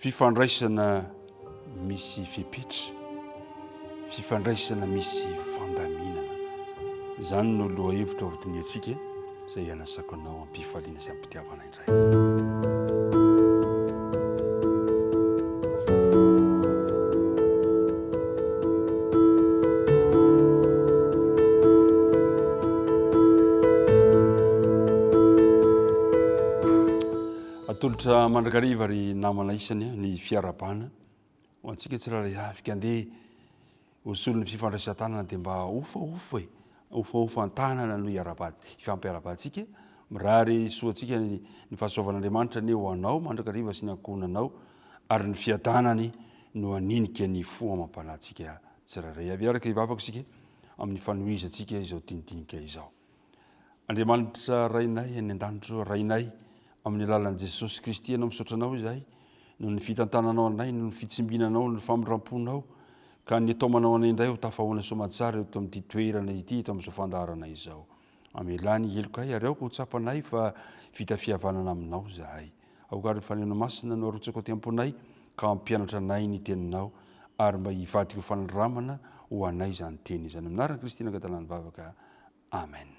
fifandraisana misy fipitra, fifandraisana misy fandaminana. Zany no loha hevitra vodiny antsika izay anasako anao ampifaliana sy ampitiavana indray. Atolotra mandrakariva ry namana isany ny fiarabana ho antsika tsiraray afika andeha hosolo ny fifandraisan-tanana dia mba ofa an-tanana no ifampiarabantsika mirary soantsika ny fahasoavan'Andriamanitra ny ho anao mandrakariva sy ny ankonanao ary ny fiadanany no aninika ny fo amam-panantsika tsiraray avy araka ivavaka isika amin'ny fanohizantsika izao tinidinika izao. Andriamanitra rainay any an-danitro rainay amin'ny alalan'i Jesosy Kristy anao misaotranao izahay no ny fitantananao anay no ny fitsimbinanao no ny famindram-ponao ka ny atao-manao anay indray ho tafahoana soamantsara eto amin'ity toerana ity eto amin'izao fandaharana izao. Amelany helokay ary aoko ho tsapanay fa vita fihavanana aminao zahay. Aokary ny fanena masina no arotsako temponay ka mampianatra anay ny teninao ary mba hivadika ho fanandramana ho anay izany teny izany. Aminaran'i Kristy nangatalany vavaka. Amen.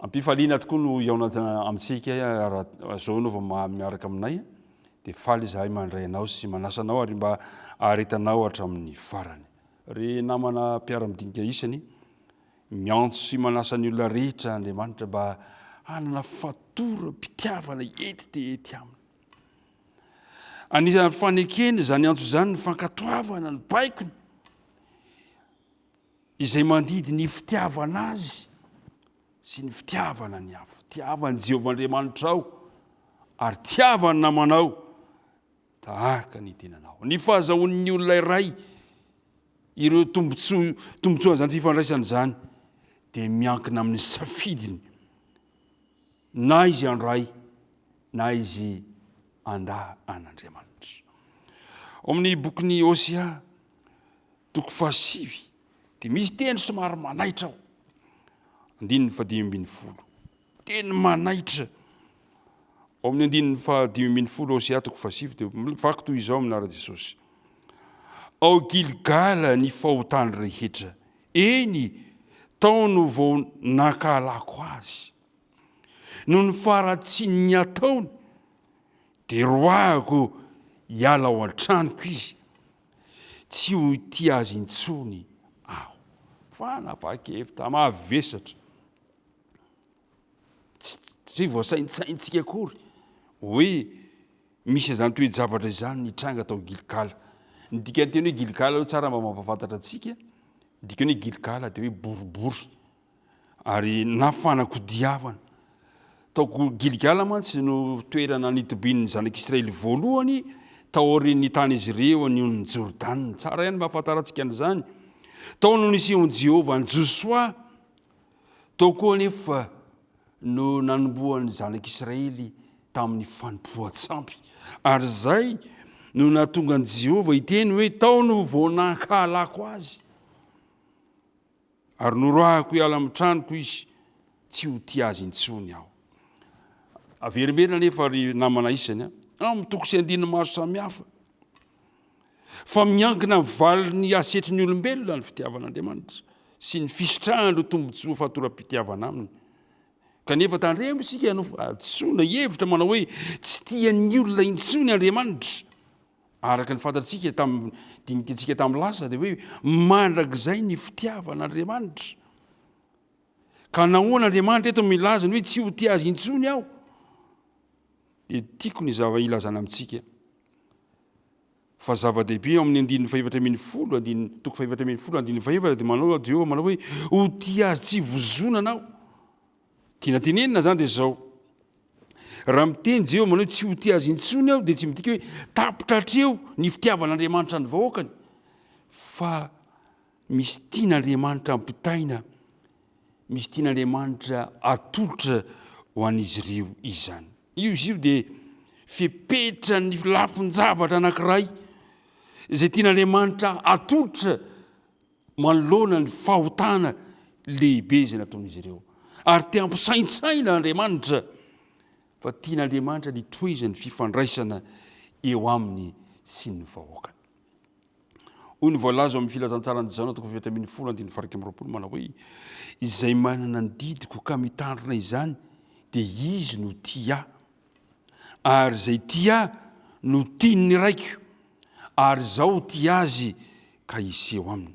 Ampifaliana tokoa no iaonana amintsika zao nova miaraka aminay dia faly izahay mandray anao sy manasanao ary mba aretanao hatramin'ny farany. Ry namana mpiara-midinika isany miantso sy manasa ny olona rehetra Andriamanitra mba hanana fatoram-pitiavana ety dia ety aminy. Anisan'ny fanekena izany antso izany ny fankatoavana ny baikony izay mandidy ny fitiavana azy sy ny fitiavana ny hafa, fitiavana Jehovahandriamanitra ao ary tiavana namanao tahaka ny tenanao. Ny fahazahoan'ny olona iray ireo tombontsoan'izany fifandraisana izany dia miankina amin'ny safidiny na izy andray na izy andà an'Andriamanitra. Ao amin'ny bokin'ny Hosea toko 7 dia misy teny somary manaitra ao. 5:10 teny manaitra ao amin'ny 5:10 Hosea toko 7 dia mivaky toy izao amin'ara Jesosy. Ao Gilgala ny fahotany rehetra, eny tao no vao nankahalako azy. No ny faratsiany ny ataony dia roahako hiala ao an-tranoko izy, tsy ho ity azy intsony aho. Fanapa-kevitra mahavesatra tsy voasaintsaintsika akory hoe misy izany toe-javatra izany nitranga tao Gilgala. Ny dikany teny hoe Gilgala hoe tsara mba mampafantatra antsika, dikany hoe Gilgala dia hoe boribory ary na fanakodiavana. Tao Gilgala mantsy no toerana nitobin'ny zanak'Israely voalohany tao aorian'ny tany izy ireo anion'ny Jordana. Tsara ihany mahafantarantsika an'izany. Tao no nisehon'i Jehovah ny Josoa, tao koa nefa no nanombohan'ny zanak'Israely tamin'ny fanompoan-tsampy. Ary zay no nahatonga an'i Jehovah hiteny hoe tao no vao nankahalako azy. Ary noroahako hiala amin'ny tranoko izy, tsy ho tia azy intsony aho. Averimberina nefa ry namana isany amin'ny toko 9 maro samihafa. Fa miankina amin'ny valiny asetrin'ny olombelona ny fitiavan'Andriamanitra sy ny fisitrahany no tombontsoa fatoram-pitiavana aminy. Kanefa tandremo isika antsoina hevitra manao hoe tsy tian'ny olona intsony Andriamanitra. Araka ny fantatsika dinikatsika tamin'ny lasa dia hoe mandrakizay ny fitiavan'Andriamanitra. Ka nahoana Andriamanitra eto milaza ny hoe tsy ho tia azy intsony aho. Dia tiako ny zava ilazana amintsika fa zava-dehibe ao amin'ny 5:10 toko 5:10 dia manao Jehovah manao hoe ho tia azy tsy vozonana aho. Tiana tenenina zany dia zao. Raha miteny Jehovah manao tsy ho tia azy intsony aho dia tsy midika hoe tapitra hatreo ny fitiavan'Andriamanitra ny vahoakany, fa misy tian'Andriamanitra ampitaina, misy tian'Andriamanitra atolotra ho an'izy ireo izany. Izy io dia fepetra ny lafin-javatra anankiray izay tian'Andriamanitra atolotra manoloana ny fahotana lehibe izay nataon'izy ireo. Ary te hampisaintsaina Andriamanitra fa tian'Andriamanitra ny toezany fifandraisana eo aminy sy ny vahoakany. Hoy ny voalaza amin'ny filazantsara ny Jaona 7:10 manao hoe izay manana ny didiko ka mitandrina izany dia izy no tia ary izay tia no tiany ny raiko ary zao tia azy ka iseho aminy.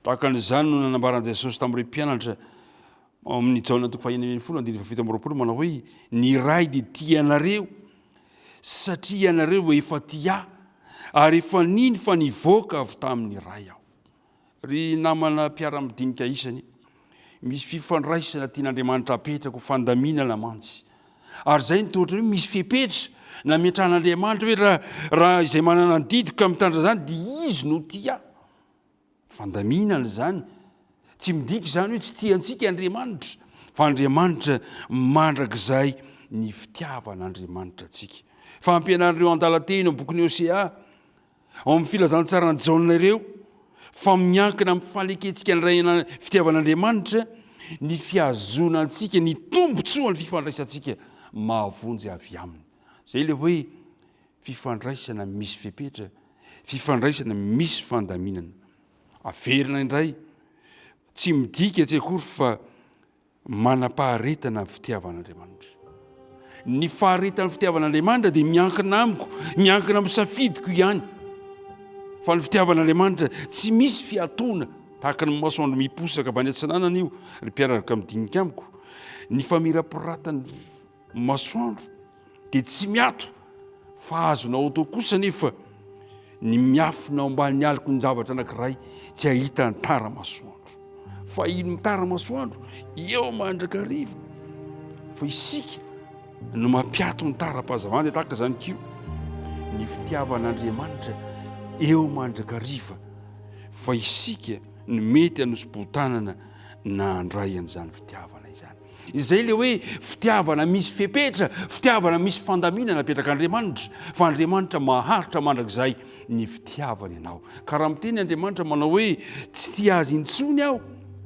Tahaka an'izany no nanambaran Jesosy tamin'ireo mpianatra amin'ny Jaona 1:17 manao hoe ny ray dia tia anareo satria ianareo efa tia ary efa niny fa nivoaka avy tamin'ny ray aho. Ry namana mpiara-midinika isany, misy fifandraisana tian'Andriamanitra apetraka ho fandaminana mantsy. Ary zay ny tohatra hoe misy fepetra na miatran'Andriamanitra hoe raha izay manana ny didiko ka mitandra zany dia izy no tia. Fandaminana zany tsy midika zany hoe tsy tiantsika Andriamanitra, fa Andriamanitra mandrakizay ny fitiavan'Andriamanitra antsika. Fampianarandreo an-dalateny amin'ny bokin'ny Hosea ao amin'ny filazantsara ny Jaona ireo fa miankina amin'ny fahaleketsika ny fitiavan'Andriamanitra ny fiazona antsika ny tombontsoa ny fifandraisantsika mahavonjy avy aminy. Zay le hoe fifandraisana misy fepetra, fifandraisana misy fandaminana. Averina indray tsy midika tsy akory fa manam-paharetana ny fitiavan'Andriamanitra. Ny faharetana ny fitiavan'Andriamanitra dia miankina amiko, miankina amin'ny safidiko ihany. Fa ny fitiavan'Andriamanitra tsy misy fiatoana, tahaka ny masoandro miposaka avy any antsinanana io, ry mpiaraka midinika amiko. Ny famirapiratany masoandro dia tsy miato, fa azonao atao kosa nefa ny miafina ao ambanin'ny aliko ny zavatra anankiray tsy ahita ny tara-masoandro. Fa ino tara-masoandro? Eo mandrakariva. Fa isika no mampiato ny tara-pahazavana tahaka zany kio. Ny fitiavan'Andriamanitra eo mandrakariva, fa isika no mety hanosibontanana na handray an'izany fitiavana izany. Izay le hoe fitiavana misy fepetra, fitiavana misy fandaminana apetrak'Andriamanitra, fa Andriamanitra maharitra mandrakizay ny fitiavany ianao. Ka raha miteny Andriamanitra manao hoe tsy tia azy intsony aho,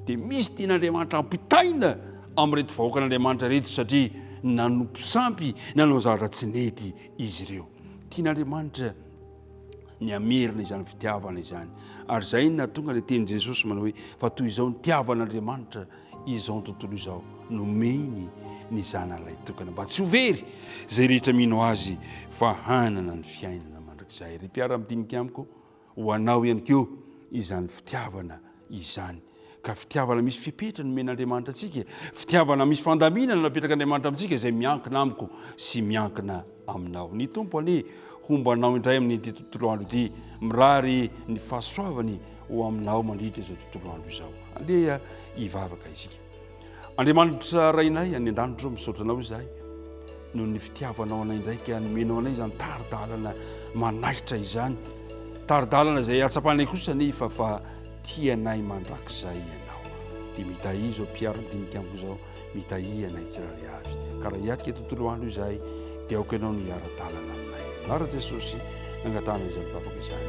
dia misy tian'Andriamanitra ampitaina amin'reto vahoakan'Andriamanitra reto satria nanompo sampy nanao zavatra tsy nety izy ireo. Tian'Andriamanitra ny amerina izany fitiavana izany. Ary zay no nahatonga le teny Jesosy manao hoe fa toy izao ny tiavan'Andriamanitra izao ny tontolo izao nomeny ny zanan'ilay tokana mba tsy ho very zay rehetra mino azy fa hanana ny fiainana mandrakizay. Ry mpiara-midinika amiko, ho anao ihany keo izany fitiavana izany. Ka fitiavana misy fepetra no men'Andriamanitra antsika, fitiavana misy fandaminana napetrak'Andriamanitra amintsika izay miankina amiko sy miankina aminao. Ny tompo anie hombanao indray amin'ity tontolo andro ity, mirary ny fahasoavany ho aminao mandritra izao tontolo andro izao. Andeha hivavaka isika. Andriamanitra rainay any an-danitra misaotra anao izahay noho ny fitiavanao anay ndraika, nomenao anay izany taridalana manaitra izany, taridalana izay atsapanay kosa nefa fa tianay mandrakizay ianao. Dia mitahiry izao mpiara-midinika amiko izao, mitahiry anay tsirairay avy. Ka raha hiatrika tontolo andro izahay dia aoka ianao no hiara-dalana aminay. Anara Jesosy nangatana izany vavaka izany.